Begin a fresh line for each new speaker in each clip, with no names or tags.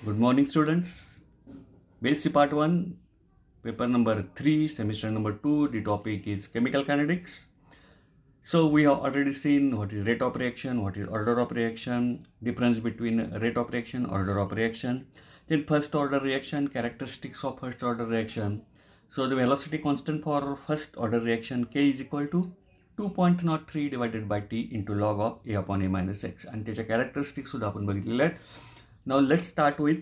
Good morning, students. Basic part 1, paper number 3, semester number 2. The topic is chemical kinetics. So we have already seen what is rate of reaction, what is order of reaction, difference between rate of reaction, order of reaction. Then first order reaction, characteristics of first order reaction. So the velocity constant for first order reaction K is equal to 2.03 divided by T into log of A upon A minus X. And त्याच्या characteristics सुद्धा आपण बघितलेल्या आहेत. Now let's start with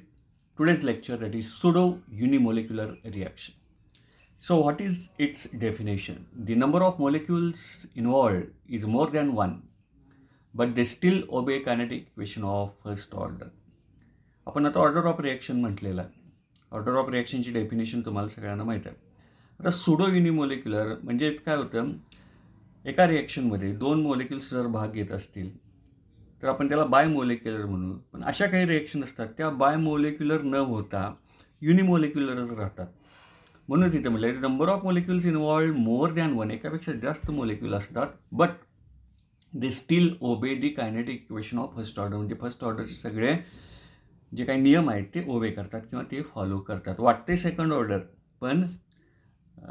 today's lecture, that is pseudo unimolecular reaction. So what is its definition? The number of molecules involved is more than one, but they still obey kinetic equation of first order. आपण आता order of reaction म्हटलेलं आहे. Order of रिॲक्शनची definition तुम्हाला सगळ्यांना माहीत आहे. आता sudo युनिमोलेक्युलर म्हणजेच काय होतं, एका रिॲक्शनमध्ये दोन मोलेक्युल्स जर भाग घेत असतील तर आपण त्याला बायमोलेक्युलर म्हणू. पण अशा काही रिॲक्शन असतात त्या बायमोलेक्युलर न होता युनिमोलेक्युलरच राहतात. म्हणूनच इथे म्हटलं number of molecules involved more than one, एकापेक्षा जास्त मोलेक्युल असतात, but they still obey the kinetic equation of first order. म्हणजे फर्स्ट ऑर्डरचे सगळे जे काही नियम आहेत ते ओबे करतात किंवा ते फॉलो करतात. वाटते सेकंड ऑर्डर पण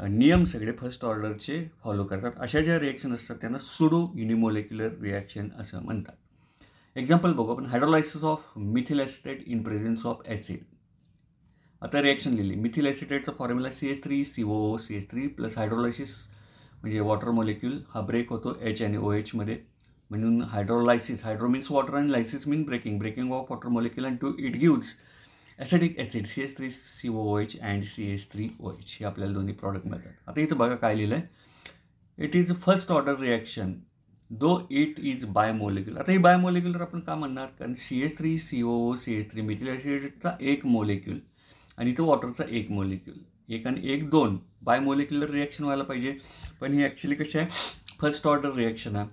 नियम सगळे फर्स्ट ऑर्डरचे फॉलो करतात. अशा ज्या रिॲक्शन असतात त्यांना सुडो युनिमोलेक्युलर रिॲक्शन असं म्हणतात. एक्झाम्पल बघू आपण. Hydrolysis of methyl acetate in presence of acid. आता रिॲक्शन लिहिली. मिथिल ॲसिटेटचा formula CH3COO CH3 plus hydrolysis म्हणजे वॉटर मोलेक्यूल हा ब्रेक होतो H आणि OH मध्ये, म्हणून हायड्रोलायसिस, हायड्रो मीन्स वॉटर आणि lysis mean breaking of water molecule and to it gives acidic acid CH3COOH and CH3OH. हे आपल्याला दोन्ही प्रॉडक्ट मिळतात. आता इथं बघा काय लिहिलं आहे. It is first order reaction though it is bimolecular. आता ही बायमोलेक्युलर आपण का म्हणणार, कारण CH3COO CH3 मिथिल ॲसिडेटचा एक मोलेक्यूल आणि इथं वॉटरचा एक मोलेक्यूल, एक आणि एक दोन बायमोलेक्युलर रिॲक्शन व्हायला पाहिजे. पण ही ॲक्च्युली कशी आहे, फर्स्ट ऑर्डर रिॲक्शन आहे.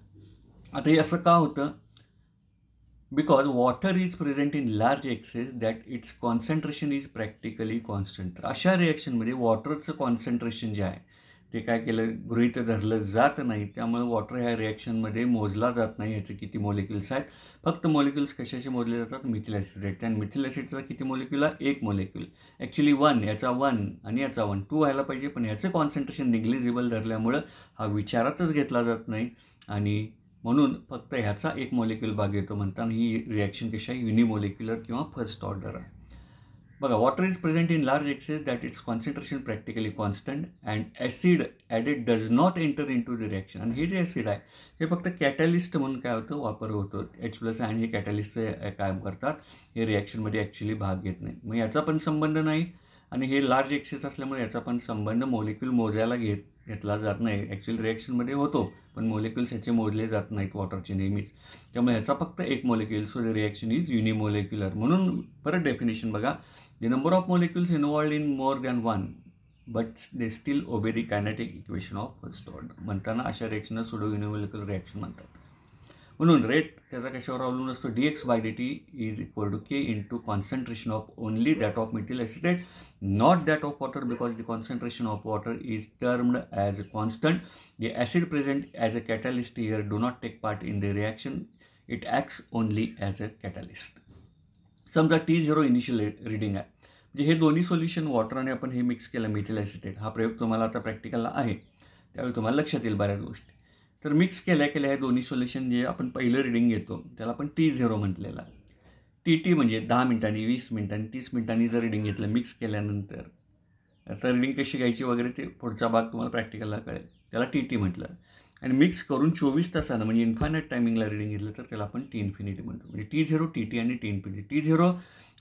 आता हे असं का होतं, because water is present in large excess that its concentration is practically constant. तर अशा रिॲक्शनमध्ये वॉटरचं कॉन्सन्ट्रेशन जे आहे ते काय केलं, गृहीत धरलं जात नाही. त्यामुळे वॉटर ह्या रिॲक्शनमध्ये मोजला जात नाही ह्याचे किती मोलेक्युल्स आहेत. फक्त मोलेक्युल्स कशाचे मोजले जातात, मिथिल ॲसिडेट. आणि मिथिल ॲसिडचा किती मोलेक्युल आहे, एक मोलेक्युल. ॲक्च्युली वन, याचा वन आणि याचा वन, टू व्हायला पाहिजे, पण ह्याचं कॉन्सन्ट्रेशन निग्लिजिबल धरल्यामुळं हा विचारातच घेतला जात नाही आणि म्हणून फक्त ह्याचा एक मोलेक्युल भाग येतो. म्हणताना ही रिॲक्शन कशी आहे, युनिमोलेक्युलर किंवा फर्स्ट ऑर्डर आहे. बघा, water is present in large excess that its concentration practically constant and acid added does not enter in to the reaction. आणि हे जे ॲसिड आहे हे फक्त कॅटॅलिस्ट म्हणून काय होतं, वापर होतो. H+ आणि हे कॅटॅलिस्टचं काम करतात, हे रिॲक्शनमध्ये ॲक्च्युली भाग घेत नाही. मग याचा पण संबंध नाही आणि हे लार्ज एक्सेस असल्यामुळे याचा पण संबंध मोलेक्यूल मोजायला घेतला जात नाही. ॲक्च्युअली रिॲक्शनमध्ये होतो पण मोलेक्युल्स ह्याचे मोजले जात नाहीत वॉटरचे नेहमीच. त्यामुळे ह्याचा फक्त एक molecule, so the reaction is unimolecular. म्हणून परत डेफिनेशन बघा. The number of molecules involved in more than one, but they still obey the kinetic equation of first order. म्हणताना अशा रिॲक्शनला सुडो युनिमोलेक्युलर रिॲक्शन म्हणतात. म्हणून रेट त्याचा कशावर अवलंबून असतो, dx/dt is equal to K into concentration of only that of methyl acetate, not that of water, because the concentration of water is termed as constant. The acid present as a catalyst here do not take part in the reaction, it acts only as a catalyst. समजा T0 initial reading आहे, म्हणजे हे दोन्ही solution water आणि आपण हे mix केलं methyl acetate. हा प्रयोग तुम्हाला आता प्रॅक्टिकलला आहे त्यावेळी तुम्हाला लक्षात येईल बऱ्याच गोष्टी. तर मिक्स केल्या हे दोन्ही सोल्युशन जे आपण पहिलं रिडिंग घेतो त्याला आपण T0 म्हटलेलं आहे. TT म्हणजे 10 मिनिटांनी, 20 मिनिटांनी, 30 मिनिटांनी जर रिडिंग घेतलं मिक्स केल्यानंतर, तर रिडिंग कशी घ्यायची वगैरे ते पुढचा भाग तुम्हाला प्रॅक्टिकलला कळेल. त्याला TT म्हटलं. आणि मिक्स करून 24 तासानं म्हणजे इन्फायनाईट टायमिंगला रिडिंग घेतलं तर त्याला आपण T इन्फिनिटी म्हणतो. म्हणजे T0, TT आणि T इन्फिनिटी. T0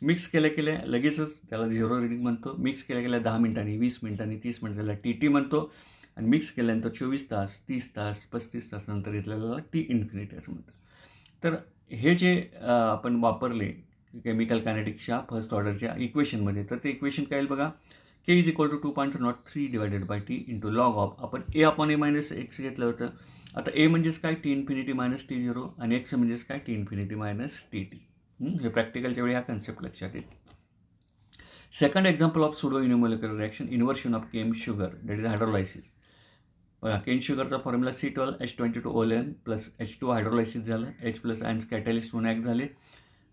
मिक्स केल्या लगेचच त्याला 0 रिडिंग म्हणतो. मिक्स केल्या 10 मिनिटांनी, 20 मिनिटांनी, 30 मिनिटाला TT म्हणतो. आणि मिक्स केल्यानंतर 24 तास, 30 तास, 35 तास नंतर घेतलेल्याला T इन्फिनिटी असं म्हणतात. तर हे जे आपण वापरले केमिकल कायनेटिक्सच्या फर्स्ट ऑर्डरच्या इक्वेशनमध्ये, तर ते इक्वेशन काय येईल बघा. K is equal to 2.03 divided by T into log of, आपण A upon A minus X घेतलं होतं. आता A म्हणजेच काय, T इन्फिनिटी मायनस T0 आणि X म्हणजेच काय, T इन्फिनिटी मायनस TT. हे प्रॅक्टिकलच्या वेळी हा कन्सेप्ट लक्षात येईल. Second example of pseudo unimolecular reaction, inversion of cane sugar, that is hydrolysis. बघा, केन शुगरचा formula C12H22O plus H2 hydrolysis झालं, H+ आयन्स कॅटॅलिस्ट म्हणून ॲक्ट झाले.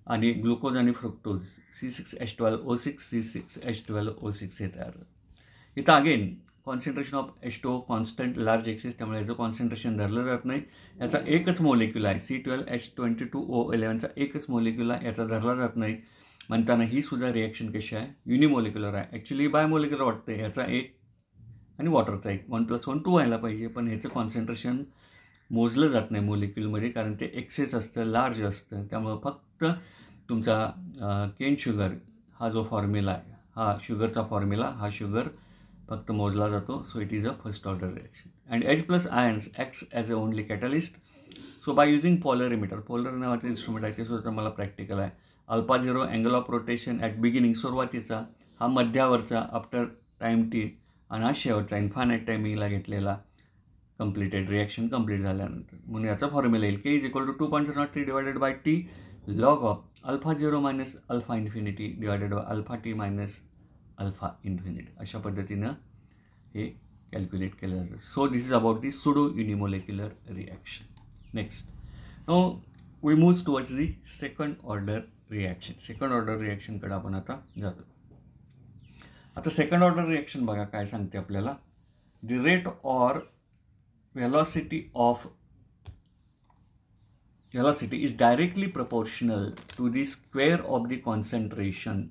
आणि ग्लुकोज आणि फ्रुक्टोज C6H12O6 C6H12O6 हे तयार होतं. इथं again concentration of H2O constant large access, त्यामुळे याचं कॉन्सन्ट्रेशन धरलं जात नाही. याचा एकच मोलिक्युल आहे C12H22O11चा एकच मोलिक्युल आहे, याचा धरला जात नाही. म्हणताना ही सुद्धा रिॲक्शन कशी आहे, युनिमोलिक्युलर आहे. ॲक्च्युली बायमोलिक्युलर वाटतं. याचा एक आणि वॉटरचा एक 1+1 2 व्हायला पाहिजे, पण ह्याचं कॉन्सन्ट्रेशन मोजलं जात नाही मोलिक्युलमध्ये, कारण ते एक्सेस असतं, लार्ज असतं. त्यामुळं फक्त तुमचा केन शुगर हा जो फॉर्म्युला आहे, हा शुगरचा फॉर्म्युला, हा शुगर फक्त मोजला जातो. So it is a first order reaction. And H+ ions acts as a only catalyst. So by using polarimeter, polar नावाचं इन्स्ट्रुमेंट आहे, ते सुद्धा मला प्रॅक्टिकल आहे. Alpha 0 angle of rotation at beginning, सुरुवातीचा, हा मध्यावरचा आफ्टर टाईम टी, आणि हा शेवटचा इन्फानाईट टायमिंगला घेतलेला कंप्लिटेड रिॲक्शन कंप्लीट झाल्यानंतर. म्हणून याचा फॉर्म्युला येईल K = 2.03 divided by T log of alpha 0 minus alpha infinity divided by alpha T minus alpha infinity. अशा पद्धतीनं हे कॅल्क्युलेट केलं जातं. So this is about the pseudo unimolecular reaction. Next, now we move towards the second order reaction. Second order रिॲक्शनकडे आपण आता जातो. आता सेकंड ऑर्डर रिॲक्शन बघा काय सांगते आपल्याला. The rate or velocity is directly proportional to the square of the concentration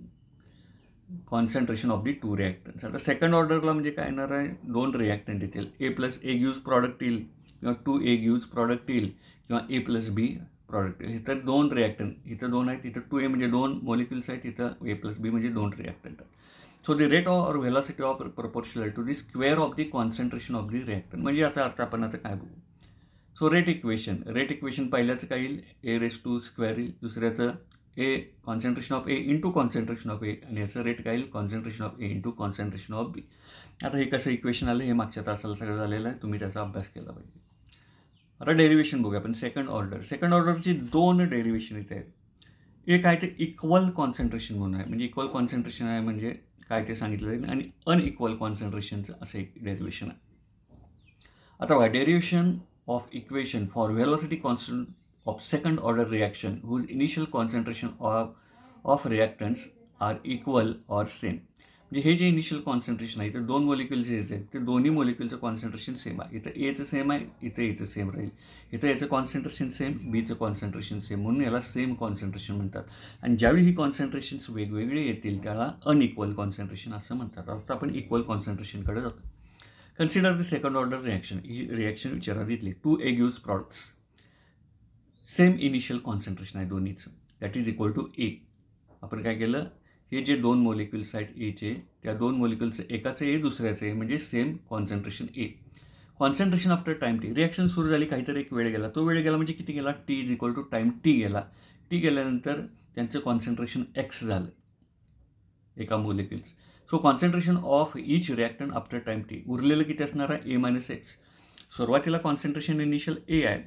of the two reactants. आता सेकंड ऑर्डरला म्हणजे काय येणार आहे, दोन रिॲक्टंट येतील. A+A गिव्स प्रॉडक्ट येईल, किंवा 2A गिव्स प्रॉडक्ट येईल, किंवा A+B प्रॉडक्ट येईल. इथं दोन रिॲक्टंट, इथं दोन आहेत. इथं 2A म्हणजे दोन मोलिक्युल्स आहेत, इथं A+B म्हणजे दोन रिॲक्टंट आहेत. So the rate or velocity of proportional to the square of the concentration of the reactant. म्हणजे याचा अर्थ आपण आता काय बघू. सो रेट इक्वेशन पहिल्याचं काय येईल, A² येईल. दुसऱ्याचं concentration of A into concentration of A, आणि याचं रेट काय येईल, concentration of A into concentration of B. आता हे कसं इक्वेशन आलं, हे मागच्या तासाला सगळं झालेलं आहे, तुम्ही त्याचा अभ्यास केला पाहिजे. आता डेरिव्हेशन बघूया आपण. सेकंड ऑर्डरची दोन डेरिव्हेशन इथे आहेत. एक आहे ते इक्वल कॉन्सन्ट्रेशन म्हणून आहे, म्हणजे इक्वल कॉन्सन्ट्रेशन आहे म्हणजे काय ते सांगितलं जाईल, आणि अनइक्वल कॉन्सन्ट्रेशनचं असं एक डेरिव्हेशन आहे. आता बघा, derivation of equation for velocity constant of second order reaction whose initial concentration of reactants are equal or same. म्हणजे हे जे इनिशियल कॉन्सन्ट्रेशन आहे, इथं दोन मोलिक्युल्स यायचे आहेत, ते दोन्ही मोलिक्युलचं कॉन्सन्ट्रेशन सेम आहे. इथं Aचं सेम आहे, इथं Aचं सेम राहील. इथं याचं कॉन्सन्ट्रेशन सेम, Bचं कॉन्सन्ट्रेशन सेम, म्हणून याला सेम कॉन्सन्ट्रेशन म्हणतात. आणि ज्यावेळी ही कॉन्सन्ट्रेशन्स वेगवेगळे येतील त्याला अनइक्वल कॉन्सन्ट्रेशन असं म्हणतात. आता आपण इक्वल कॉन्सन्ट्रेशनकडे जातो. Consider the second order reaction. ही रिॲक्शन विचारात घेतली. 2A gives products, same initial concentration आहे दोन्हीचं, that is equal to A. आपण काय केलं, हे जे दोन मोलिक्युल्स आहेत Aचे, त्या दोन मोलिक्युल्सचं एकाचं A दुसऱ्याचं A, म्हणजे same concentration A. Concentration after time T, reaction सुरू झाली, काहीतरी एक वेळ गेला. तो वेळ गेला म्हणजे किती गेला, T is equal to time T गेला. टी गेल्यानंतर त्यांचं कॉन्सन्ट्रेशन X झालं एका molecules. So concentration of each reactant after time T, उरलेलं किती असणार आहे, A-X. सुरुवातीला कॉन्सन्ट्रेशन इनिशियल A आहे,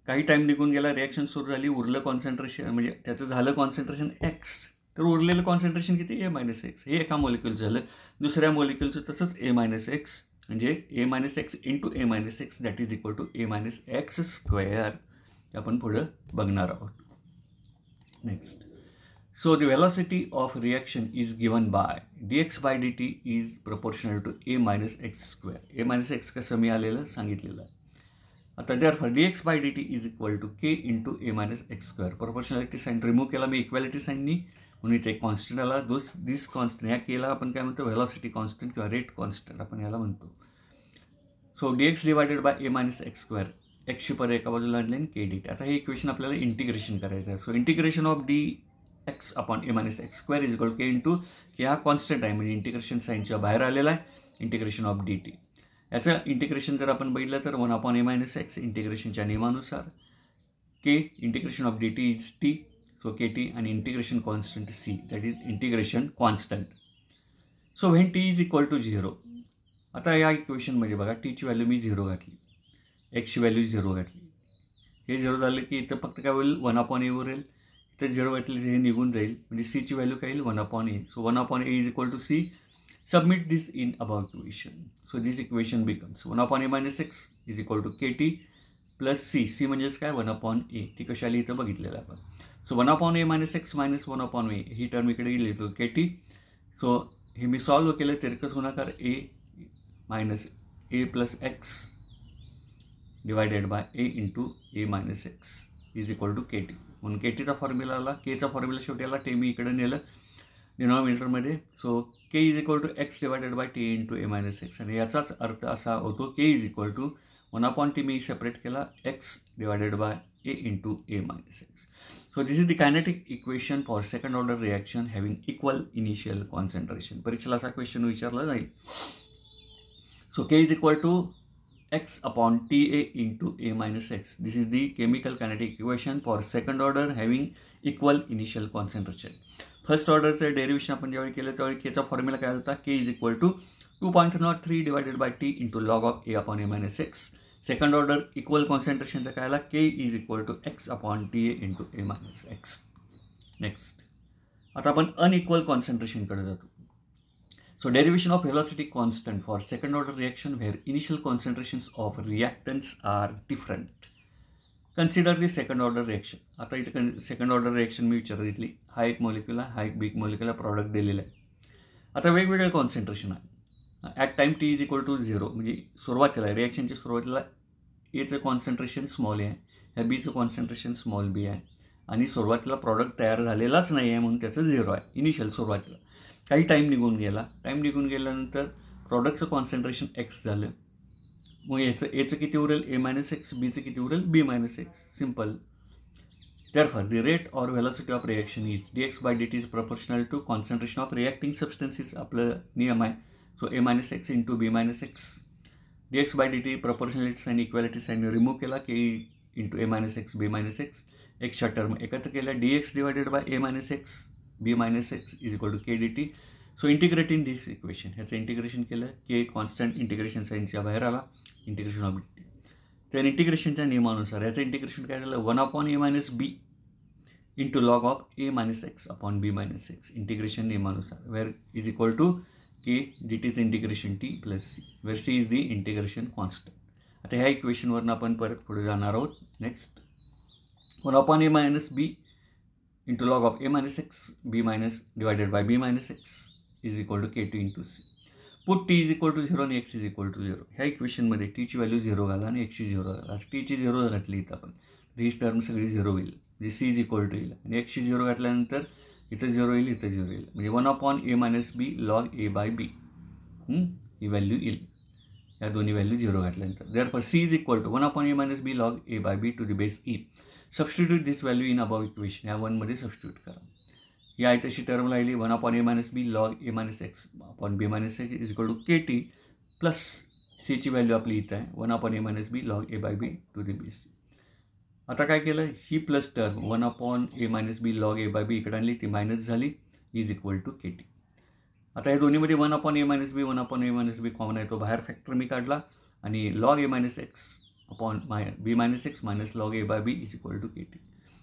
काही टाईम निघून गेला, रिॲक्शन सुरू झाली, उरलं कॉन्सन्ट्रेशन म्हणजे त्याचं झालं कॉन्सन्ट्रेशन X, तर उरलेलं कॉन्सन्ट्रेशन किती, A-X. हे एका मोलिक्युल झालं. दुसऱ्या मोलिक्युलचं तसंच A-X, म्हणजे A-X into A-X that is equal to A-X². हे आपण पुढं बघणार आहोत. Next, so the velocity of reaction is given by dx/dt is proportional to A-X². A-X कसं मिळालेलं सांगितलेलं आहे. आता therefore dx/dt is equal to K into A-X². Proportionality sign remove केला मी इक्वॅलिटी साईननी, म्हणून इथे कॉन्स्टंट आला. दिस कॉन्स्टंट या केला आपण काय म्हणतो, व्हेलॉसिटी कॉन्स्टंट किंवा रेट कॉन्स्टंट आपण याला म्हणतो. So dx divided bye A-X², एक्सची पर एका बाजूला आणले आणि KD. आता हे इक्वेशन आपल्याला इंटिग्रेशन करायचं आहे. So integration of dx upon A-X² is equal K into K हा कॉन्स्टंट आहे, म्हणजे इंटिग्रेशन साईनच्या बाहेर आलेला आहे, इंटिग्रेशन ऑफ dt. याचं इंटिग्रेशन जर आपण बघितलं तर 1 अपॉन A-X इंटिग्रेशनच्या नियमानुसार, K integration of dt is T, so KT, आणि integration constant C, that is integration constant. So when T is equal to 0. आता या इक्वेशनमध्ये बघा, टीची व्हॅल्यू मी 0 घातली, एक्सची व्हॅल्यू 0 घातली. हे 0 झालं की इथं फक्त काय होईल, 1 अपॉन A वर येईल. इथं 0 घातली हे निघून जाईल, म्हणजे सीची व्हॅल्यू काय येईल, 1 upon A. So 1 upon A is equal to C. Submit this in above equation. So this equation becomes 1 upon A-X is equal to KT plus C. C म्हणजेच काय, 1 upon A. ती कशी आली इथं बघितलेलं आपण. So 1 upon a minus x minus 1 upon A he term इकडे लिहितो के टी. सो हे मी सॉल्व केलं तिरकस गुणाकार A minus A plus x divided by A into A minus x is equal to k t. म्हणून के टीचा formula आला, केचा formula शेवटी आला, ते मी इकडे नेलं डिनॉमिनेटरमध्ये. So k is equal to x divided by t into A minus x. आणि याचाच अर्थ असा होतो k is equal to 1 upon t मी सेपरेट केला x divided by A into A minus x. So this is the kinetic equation for second order reaction having equal initial concentration. परीक्षेला असा question विचारला जाईल. So K is equal to x upon TA into A minus x. This is the chemical kinetic equation for second order having equal initial concentration. First ऑर्डरचं derivation आपण ज्यावेळी केलं त्यावेळी केचा formula काय होता, K is equal to 2.03 divided by T into log of A upon A minus x. Second order equal कॉन्सन्ट्रेशनचा काय आला, k is equal to x upon t A into A minus x. Next आता आपण unequal कॉन्सन्ट्रेशनकडे जातो. So derivation of velocity constant for second order reaction where initial concentrations of reactants are different. Consider the second order reaction. आता इथे second order reaction मी विचारली, हा एक molecule आहे, हा एक बिग मॉलिक्युल प्रॉडक्ट दिलेला आहे. आता वेगवेगळे कॉन्सन्ट्रेशन आहे. At time T is equal to 0 म्हणजे सुरुवातीला रिॲक्शनच्या सुरुवातीला एचं कॉन्सन्ट्रेशन स्मॉल आहे, ह्या बीचं कॉन्सन्ट्रेशन स्मॉल बी आहे आणि सुरुवातीला प्रॉडक्ट तयार झालेलाच नाही आहे म्हणून त्याचं 0 आहे इनिशियल सुरुवातीला. काही टाईम निघून गेला, टाईम निघून गेल्यानंतर प्रॉडक्टचं कॉन्सन्ट्रेशन एक्स झालं. मग एचं किती उरेल, ए मायनस एक्स, बीचं किती उरेल, B minus x. Simple. Therefore, the rate or velocity of reaction is dx by dt is proportional to concentration of reacting substances. आपलं नियम आहे. So A minus X into B minus X dx by dt proportionality sign equality sign remove केला, K into ए minus x बी minus X. एक्सच्या term एकत्र केल्या, dx divided by A minus x B minus x is equal to K D T. So integrate in this equation, ह्याचं integration केलं, K constant integration साईनच्या बाहेर आला, integration of D. तर इंटिग्रेशनच्या नियमानुसार याचं इंटिग्रेशन काय झालं, 1 upon a minus b into log of a minus x upon b minus x. Integration नियमानुसार where is equal to K d टीचं integration t plus c, where c is the integration constant. आता ह्या इक्वेशनवरून आपण परत पुढे जाणार आहोत. Next 1 upon a minus b into log of a minus x B minus divided by b minus x is equal to k t into C. Put t is equal to 0 आणि x is equal to 0. ह्या इक्वेशनमध्ये टीची value 0 घाला आणि एक्सची 0 घाला. टीची 0 घातली इथं आपण, ही टर्म सगळी 0 होईल, म्हणजे सी इज इक्वल टू येईल. आणि एक्सची 0 घातल्यानंतर इथं 0 येईल, इथं 0 येईल, म्हणजे 1 upon a minus b log a by b ही व्हॅल्यू येईल. या दोन्ही व्हॅल्यू 0 घातल्यानंतर therefore c is equal to 1 upon a minus b log a by b to the base e. Substitute this value in above equation, या 1मध्ये substitute करा. या आहे तशी टर्म राहिली 1 upon a minus b log a minus x upon b minus x is equal to k t plus सीची value आपली इथं आहे 1 upon a minus b log a by b to the base c. आता काय केलं, ही plus term 1 upon a minus b log a by b इकडे आणली, ती मायनस झाली, is equal to k t. आता या दोन्हीमध्ये 1 upon a minus b 1 upon a minus b common आहे, तो बाहेर फॅक्टर मी काढला आणि log a minus x upon b minus x minus log a by b is equal to k t.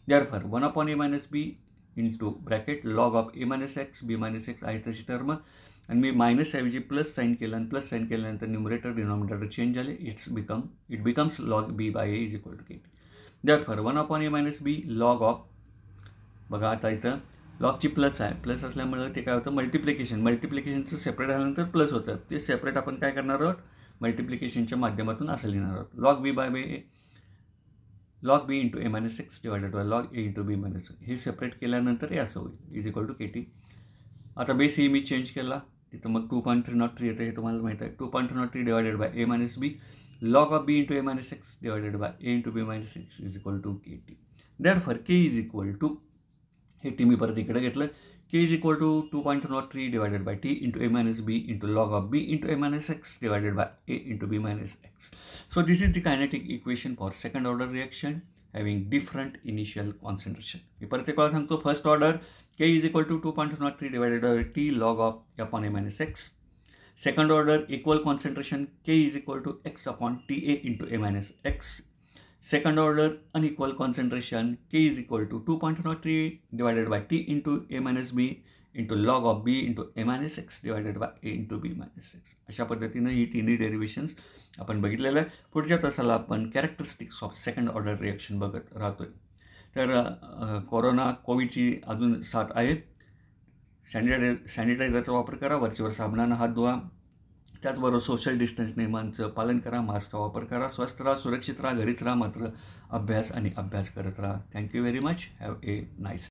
Therefore 1 upon a minus b into bracket log of a minus x B minus x आहे तशी term, आणि मी minus ऐवजी plus sign केलं आणि plus sign केल्यानंतर numerator denominator change झाले, it becomes log b by a is equal to k t. Therefore 1 upon a minus b log of, बघा आता इथं लॉगची प्लस आहे, प्लस असल्यामुळं ते काय होतं मल्टिप्लिकेशनचं सेपरेट झाल्यानंतर प्लस होतं, ते सेपरेट आपण काय करणार आहोत मल्टिप्लिकेशनच्या माध्यमातून असं लिहिणार आहोत. Log b by b log b into A minus x divided by log a into B minus x, हे सेपरेट केल्यानंतर हे असं होईल is equal to k t. आता बेस ही मी चेंज केला, तिथं मग 2.303 येतं, हे तुम्हाला माहीत आहे. 2.303 divided by A minus b log of b into A minus x divided by A into B minus x is equal to k t. Therefore k is equal to, हे टी मी परत इकडे घेतलं, k is equal to 2.03 divided by t into A minus b into log of b into A minus x divided by A into B minus x. So this is the kinetic equation for second order reaction having different initial concentration. मी परत एक वेळा सांगतो, first order k is equal to 2.03 divided by t log of upon a minus x. Second order equal concentration k is equal to x upon t A into A minus x. Second order unequal concentration K is equal to 2.03 divided by T into A minus B into log of B into A minus X divided by A into B minus X. अशा पद्धतीनं ही तिन्ही डेरिव्हेशन्स आपण बघितलेलं आहे. पुढच्या तासाला आपण characteristics of second order reaction बघत राहतोय. तर कोविडची अजून साथ आहेत. सॅनिटायझरचा वापर करा, वरचेवर साबणानं हात धुवा, त्याचबरोबर सोशल डिस्टन्स नियमांचं पालन करा, मास्कचा वापर करा, स्वस्थ राहा, सुरक्षित राहा, घरीच राहा, मात्र अभ्यास आणि अभ्यास करत राहा. Thank you very much. Have a nice